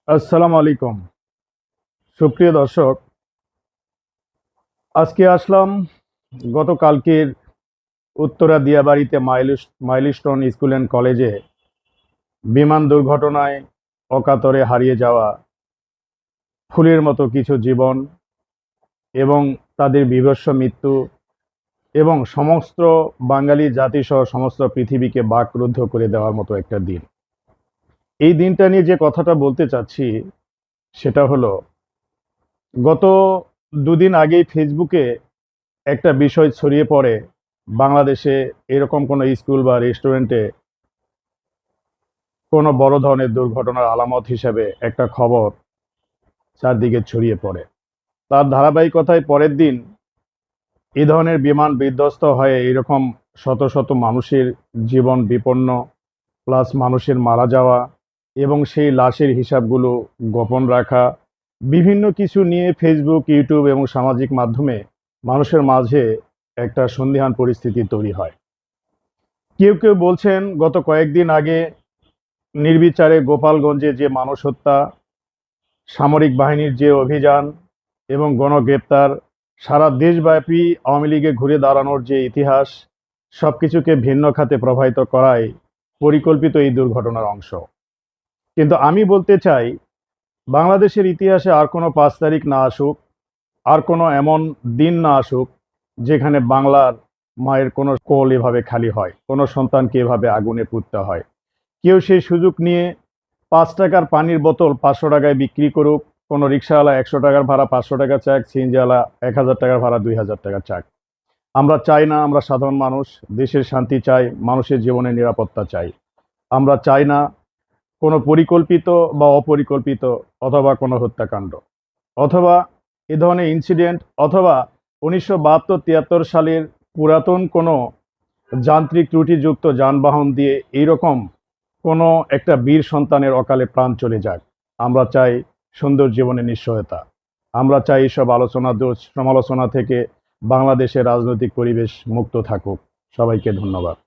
আসসালামু আলাইকুম। সুপ্রিয় দর্শক, আজকে আসলাম গতকালকের উত্তরা দিয়াবাড়িতে মাইলস্টোন স্কুল অ্যান্ড কলেজে বিমান দুর্ঘটনায় অকাতরে হারিয়ে যাওয়া ফুলের মতো কিছু জীবন এবং তাদের বীভৎস মৃত্যু এবং সমস্ত বাঙালি জাতিসহ সমস্ত পৃথিবীকে বাকরুদ্ধ করে দেওয়ার মতো একটা দিন। এই দিনটা নিয়ে যে কথাটা বলতে চাচ্ছি সেটা হলো, গত দুদিন আগেই ফেসবুকে একটা বিষয় ছড়িয়ে পড়ে। বাংলাদেশে এরকম কোনো স্কুল বা রেস্টুরেন্টে কোনো বড় ধরনের দুর্ঘটনার আলামত হিসেবে একটা খবর চারদিকে ছড়িয়ে পড়ে। তার ধারাবাহিকতায় পরের দিন এই ধরনের বিমান বিধ্বস্ত হয়ে এরকম শত শত মানুষের জীবন বিপন্ন, প্লাস মানুষের মারা যাওয়া এবং সেই লাশের হিসাবগুলো গোপন রাখা, বিভিন্ন কিছু নিয়ে ফেসবুক, ইউটিউব এবং সামাজিক মাধ্যমে মানুষের মাঝে একটা সন্দিহান পরিস্থিতি তৈরি হয়। কেউ কেউ বলছেন গত কয়েকদিন আগে নির্বিচারে গোপালগঞ্জে যে মানুষ হত্যা, সামরিক বাহিনীর যে অভিযান এবং গণগ্রেপ্তার, সারা দেশব্যাপী আওয়ামী লীগে ঘুরে দাঁড়ানোর যে ইতিহাস, সবকিছুকে ভিন্ন খাতে প্রবাহিত করাই পরিকল্পিত এই দুর্ঘটনার অংশ। কিন্তু আমি বলতে চাই, বাংলাদেশের ইতিহাসে আর কোনো 5 তারিখ না আসুক, আর কোনো এমন দিন না আসুক যেখানে বাংলার মায়ের কোনো কোল এভাবে খালি হয়, কোনো সন্তানকে এভাবে আগুনে পুড়তে হয়। কেউ সেই সুযোগ নিয়ে 5 টাকার পানির বোতল 500 টাকায় বিক্রি করুক, কোনো রিক্সাওয়ালা 100 টাকার ভাড়া 500 টাকা চাক, সিএনজিওয়ালা 1000 টাকার ভাড়া 2000 টাকা চাক। আমরা চাই না, আমরা সাধারণ মানুষ দেশের শান্তি চাই, মানুষের জীবনের নিরাপত্তা চাই। আমরা চাই না কোনো পরিকল্পিত বা অপরিকল্পিত অথবা কোনো হত্যাকাণ্ড অথবা এ ধরনের ইনসিডেন্ট অথবা 1972-73 সালের পুরাতন কোনো যান্ত্রিক ত্রুটিযুক্ত যানবাহন দিয়ে এইরকম কোনো একটা বীর সন্তানের অকালে প্রাণ চলে যাক। আমরা চাই সুন্দর জীবনের নিশ্চয়তা। আমরা চাই এসব আলোচনা সমালোচনা থেকে বাংলাদেশের রাজনৈতিক পরিবেশ মুক্ত থাকুক। সবাইকে ধন্যবাদ।